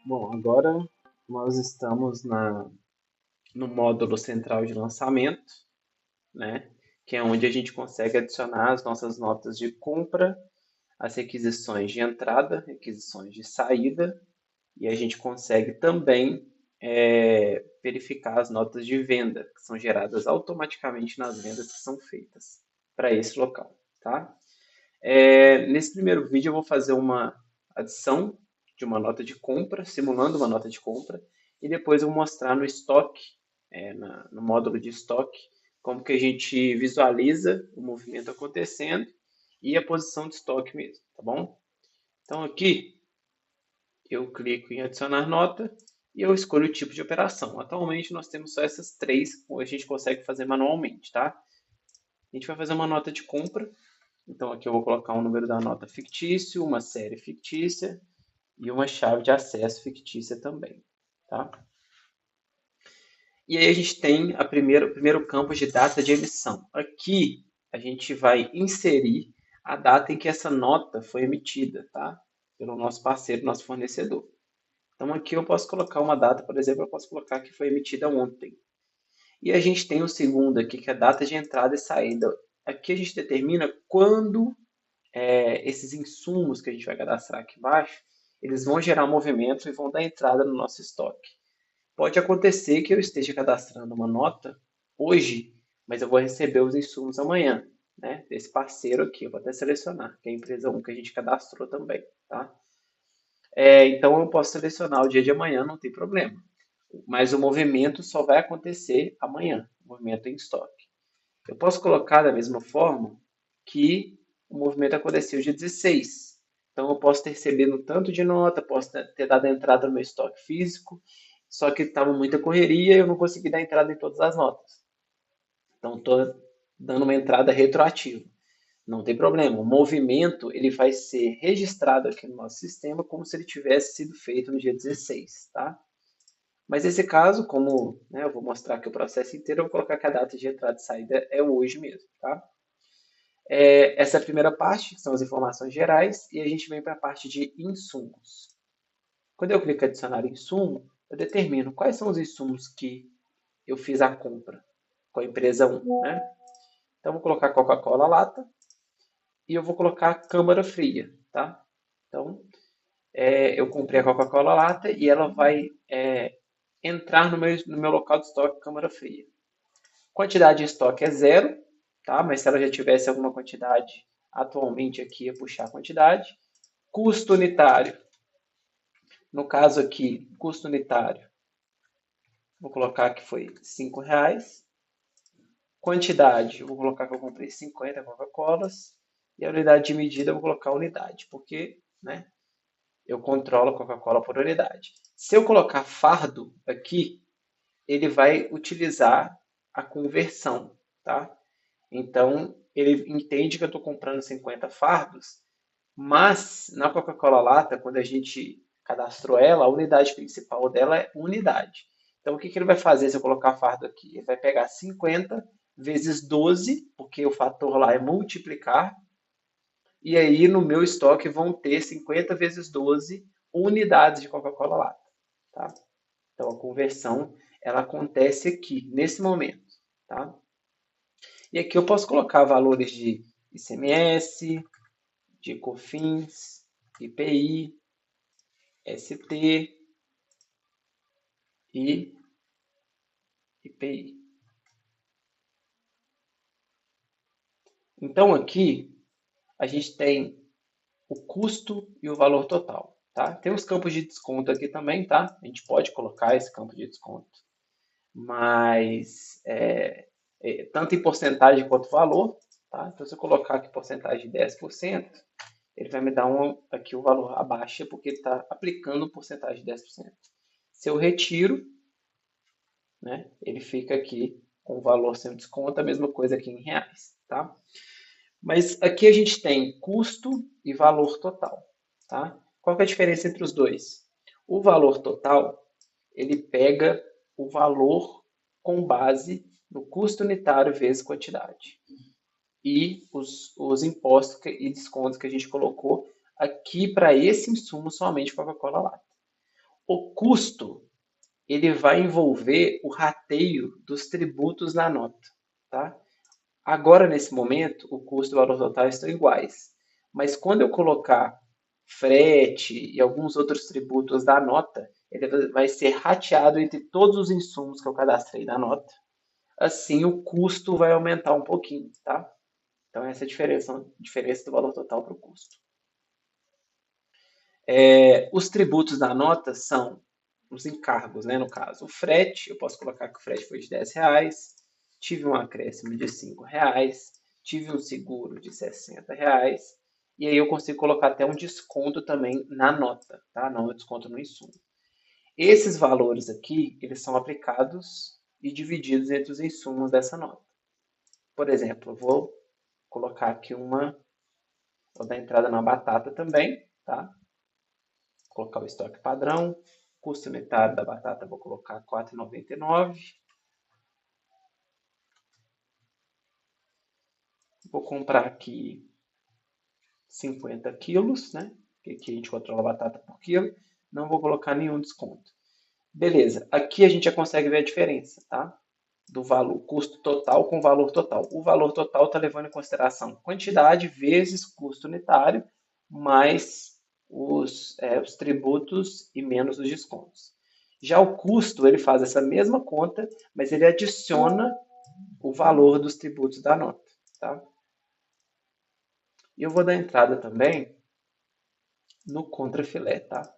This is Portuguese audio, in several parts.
Bom, agora nós estamos no módulo central de lançamento, né? Que é onde a gente consegue adicionar as nossas notas de compra, as requisições de entrada, requisições de saída, e a gente consegue também verificar as notas de venda, que são geradas automaticamente nas vendas que são feitas para esse local, tá? Nesse primeiro vídeo eu vou fazer uma adição de uma nota de compra, simulando uma nota de compra, e depois eu vou mostrar no estoque, no módulo de estoque, como que a gente visualiza o movimento acontecendo e a posição de estoque mesmo, tá bom? Então aqui eu clico em adicionar nota e eu escolho o tipo de operação. Atualmente nós temos só essas três que a gente consegue fazer manualmente, tá? A gente vai fazer uma nota de compra. Então aqui eu vou colocar um número da nota fictício, uma série fictícia e uma chave de acesso fictícia também, tá? E aí a gente tem o primeiro campo de data de emissão. Aqui a gente vai inserir a data em que essa nota foi emitida, tá? Pelo nosso parceiro, nosso fornecedor. Então aqui eu posso colocar uma data, por exemplo, eu posso colocar que foi emitida ontem. E a gente tem o segundo aqui, que é a data de entrada e saída. Aqui a gente determina quando esses insumos que a gente vai cadastrar aqui embaixo, eles vão gerar movimento e vão dar entrada no nosso estoque. Pode acontecer que eu esteja cadastrando uma nota hoje, mas eu vou receber os insumos amanhã, né? Desse parceiro aqui, eu vou até selecionar, que é a empresa 1 que a gente cadastrou também, tá? Então eu posso selecionar o dia de amanhã, não tem problema. Mas o movimento só vai acontecer amanhã, o movimento em estoque. Eu posso colocar da mesma forma que o movimento aconteceu dia 16. Então eu posso ter recebido um tanto de nota, posso ter dado a entrada no meu estoque físico, só que estava muita correria e eu não consegui dar entrada em todas as notas. Então estou dando uma entrada retroativa. Não tem problema. O movimento ele vai ser registrado aqui no nosso sistema como se ele tivesse sido feito no dia 16, tá? Mas nesse caso, como né, eu vou mostrar aqui o processo inteiro, eu vou colocar que a data de entrada e saída é hoje mesmo, tá? Essa é a primeira parte, que são as informações gerais, e a gente vem para a parte de insumos. Quando eu clico em adicionar insumo, eu determino quais são os insumos que eu fiz a compra com a empresa 1, né? Então, eu vou colocar Coca-Cola lata e eu vou colocar câmara fria, tá? Então, eu comprei a Coca-Cola lata e ela vai entrar no meu local de estoque câmara fria. Quantidade de estoque é zero, tá? Mas se ela já tivesse alguma quantidade, atualmente aqui ia puxar a quantidade. Custo unitário. No caso aqui, custo unitário, vou colocar que foi R$ 5. Quantidade, eu vou colocar que eu comprei 50 Coca-Colas. E a unidade de medida eu vou colocar unidade, porque né, eu controlo a Coca-Cola por unidade. Se eu colocar fardo aqui, ele vai utilizar a conversão, tá? Então, ele entende que eu estou comprando 50 fardos, mas na Coca-Cola lata, quando a gente cadastrou ela, a unidade principal dela é unidade. Então, o que ele vai fazer se eu colocar fardo aqui? Ele vai pegar 50 vezes 12, porque o fator lá é multiplicar, e aí no meu estoque vão ter 50 vezes 12 unidades de Coca-Cola lata. Tá? Então, a conversão ela acontece aqui, nesse momento. Tá? E aqui eu posso colocar valores de ICMS, de COFINS, IPI, ST e IPI. Então aqui a gente tem o custo e o valor total. Tá? Tem os campos de desconto aqui também, tá? A gente pode colocar esse campo de desconto, mas tanto em porcentagem quanto valor. Tá? Então se eu colocar aqui porcentagem de 10%, ele vai me dar aqui o valor abaixo, porque ele está aplicando porcentagem de 10%. Se eu retiro, né, ele fica aqui com o valor sem desconto, a mesma coisa aqui em reais. Tá? Mas aqui a gente tem custo e valor total. Tá? Qual que é a diferença entre os dois? O valor total, ele pega o valor com base no custo unitário vezes quantidade. E os impostos e descontos que a gente colocou aqui para esse insumo somente Coca-Cola lata. O custo, ele vai envolver o rateio dos tributos na nota, tá? Agora, nesse momento, o custo e o valor total estão iguais. Mas quando eu colocar frete e alguns outros tributos da nota, ele vai ser rateado entre todos os insumos que eu cadastrei na nota. Assim, o custo vai aumentar um pouquinho, tá? Então, essa é a diferença do valor total para o custo. Os tributos da nota são os encargos, né? No caso, o frete, eu posso colocar que o frete foi de R$ 10, tive um acréscimo de R$ 5, tive um seguro de R$ 60, e aí eu consigo colocar até um desconto também na nota, tá? Não um desconto no insumo. Esses valores aqui, eles são aplicados e divididos entre os insumos dessa nota. Por exemplo, eu vou colocar aqui vou dar entrada na batata também, tá? Vou colocar o estoque padrão, custo unitário da batata vou colocar R$ 4,99. Vou comprar aqui 50 quilos, né? Porque aqui a gente controla a batata por quilo. Não vou colocar nenhum desconto. Beleza, aqui a gente já consegue ver a diferença, tá? Do valor, custo total com valor total. O valor total está levando em consideração quantidade vezes custo unitário, mais os tributos e menos os descontos. Já o custo, ele faz essa mesma conta, mas ele adiciona o valor dos tributos da nota, tá? E eu vou dar entrada também no contrafilé, tá?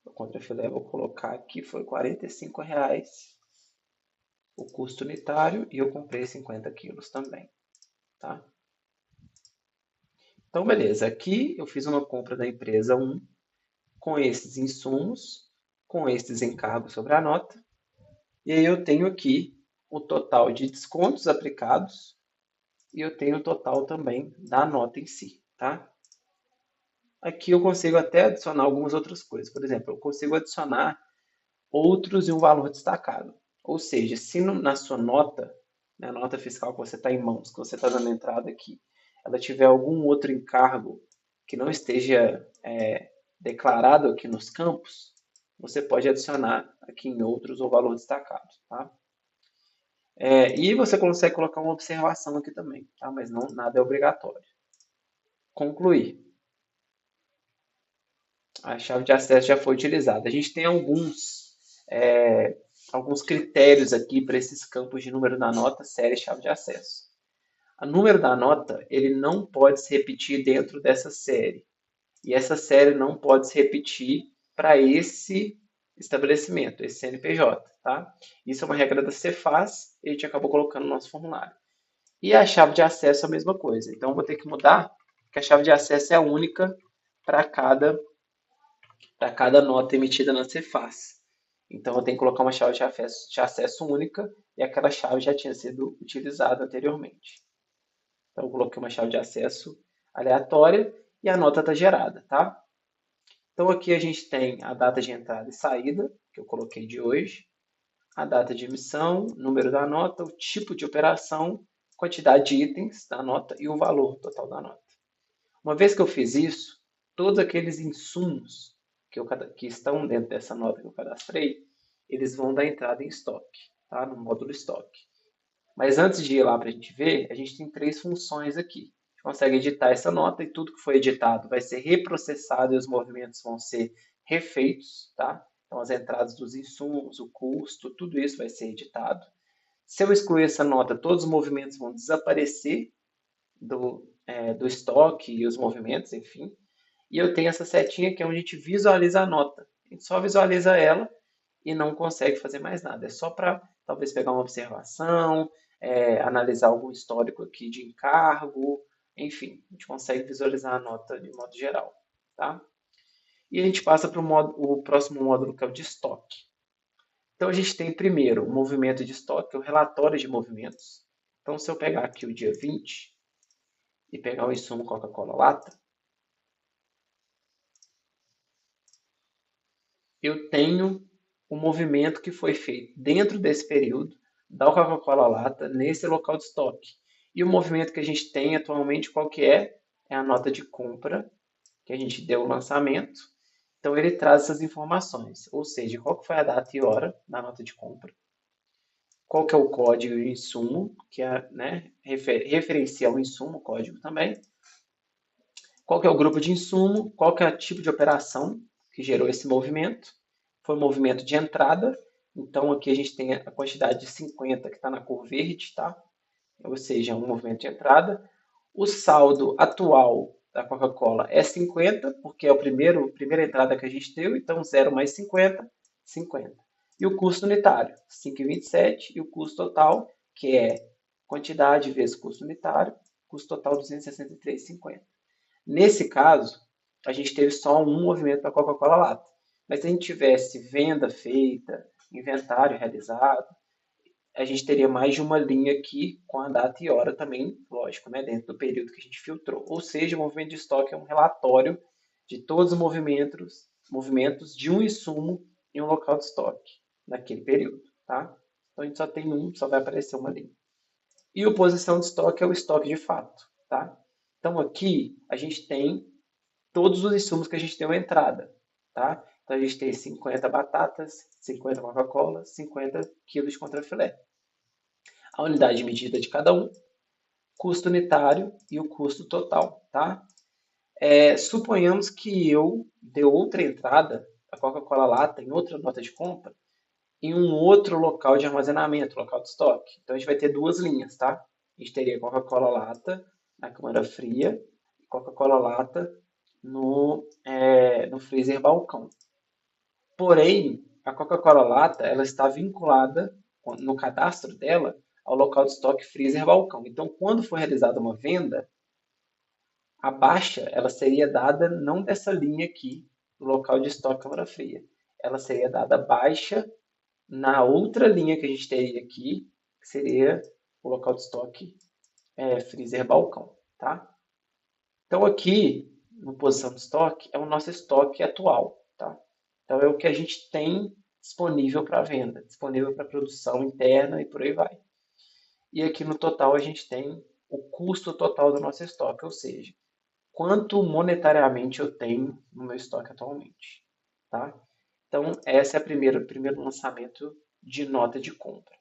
O contrafilé vou colocar aqui, foi R$ 45 o custo unitário e eu comprei 50 quilos também, tá? Então, beleza. Aqui eu fiz uma compra da empresa 1 com esses insumos, com esses encargos sobre a nota. E aí eu tenho aqui o total de descontos aplicados e eu tenho o total também da nota em si, tá? Aqui eu consigo até adicionar algumas outras coisas. Por exemplo, eu consigo adicionar outros e um valor destacado. Ou seja, se na sua nota, na nota fiscal que você está em mãos, que você está dando entrada aqui, ela tiver algum outro encargo que não esteja declarado aqui nos campos, você pode adicionar aqui em outros o valor destacado, tá? E você consegue colocar uma observação aqui também, tá? Mas não, nada é obrigatório. Concluir. A chave de acesso já foi utilizada. A gente tem alguns critérios aqui para esses campos de número da nota, série e chave de acesso. O número da nota ele não pode se repetir dentro dessa série. E essa série não pode se repetir para esse estabelecimento, esse CNPJ. Tá? Isso é uma regra da Cefaz e a gente acabou colocando no nosso formulário. E a chave de acesso é a mesma coisa. Então, eu vou ter que mudar, porque a chave de acesso é a única para cada nota emitida na Cefaz. Então, eu tenho que colocar uma chave de acesso única e aquela chave já tinha sido utilizada anteriormente. Então, eu coloquei uma chave de acesso aleatória e a nota está gerada, tá? Então, aqui a gente tem a data de entrada e saída, que eu coloquei de hoje, a data de emissão, número da nota, o tipo de operação, quantidade de itens da nota e o valor total da nota. Uma vez que eu fiz isso, todos aqueles insumos que estão dentro dessa nota que eu cadastrei, eles vão dar entrada em estoque, tá? No módulo estoque. Mas antes de ir lá para a gente ver, a gente tem 3 funções aqui. A gente consegue editar essa nota e tudo que foi editado vai ser reprocessado e os movimentos vão ser refeitos, tá? Então as entradas dos insumos, o custo, tudo isso vai ser editado. Se eu excluir essa nota, todos os movimentos vão desaparecer do estoque e os movimentos, enfim. E eu tenho essa setinha que é onde a gente visualiza a nota. A gente só visualiza ela e não consegue fazer mais nada. É só para talvez pegar uma observação, analisar algum histórico aqui de encargo, enfim, a gente consegue visualizar a nota de modo geral, tá? E a gente passa para o próximo módulo, que é o de estoque. Então a gente tem primeiro o movimento de estoque, o relatório de movimentos. Então se eu pegar aqui o dia 20 e pegar o insumo Coca-Cola lata, eu tenho o movimento que foi feito dentro desse período da Coca-Cola lata nesse local de estoque. E o movimento que a gente tem atualmente, qual que é? É a nota de compra que a gente deu o lançamento Então ele traz essas informações, ou seja, qual que foi a data e hora da nota de compra, qual que é o código e insumo, que é, né, referencia o insumo, código também, qual que é o grupo de insumo, qual que é o tipo de operação que gerou esse movimento, foi um movimento de entrada, então aqui a gente tem a quantidade de 50 que está na cor verde, tá? Ou seja, um movimento de entrada. O saldo atual da Coca-Cola é 50, porque é a primeira entrada que a gente deu, então 0 mais 50, 50. E o custo unitário, 5,27, e o custo total, que é quantidade vezes custo unitário, custo total 263,50. Nesse caso, a gente teve só um movimento da Coca-Cola lata. Mas se a gente tivesse venda feita, inventário realizado, a gente teria mais de uma linha aqui com a data e hora também, lógico, né, dentro do período que a gente filtrou. Ou seja, o movimento de estoque é um relatório de todos os movimentos de um insumo em um local de estoque naquele período, tá? Então a gente só tem um, só vai aparecer uma linha. E o posição de estoque é o estoque de fato, tá? Então aqui a gente tem todos os insumos que a gente deu a entrada, tá? Então a gente tem 50 batatas, 50 Coca-Cola, 50 quilos de contrafilé. A unidade de medida de cada um, custo unitário e o custo total, tá? Suponhamos que eu dê outra entrada, a Coca-Cola lata, em outra nota de compra, em um outro local de armazenamento, local de estoque. Então a gente vai ter duas linhas, tá? A gente teria Coca-Cola lata na câmara fria e Coca-Cola lata no freezer balcão. Porém, a Coca-Cola lata ela está vinculada no cadastro dela ao local de estoque freezer balcão. Então, quando for realizada uma venda, a baixa ela seria dada não dessa linha aqui, do local de estoque câmara fria. Ela seria dada baixa na outra linha que a gente teria aqui, que seria o local de estoque freezer balcão, tá? Então aqui, no posição de estoque, é o nosso estoque atual, tá? Então é o que a gente tem disponível para venda, disponível para produção interna e por aí vai. E aqui no total a gente tem o custo total do nosso estoque, ou seja, quanto monetariamente eu tenho no meu estoque atualmente, tá? Então essa é o primeiro lançamento de nota de compra.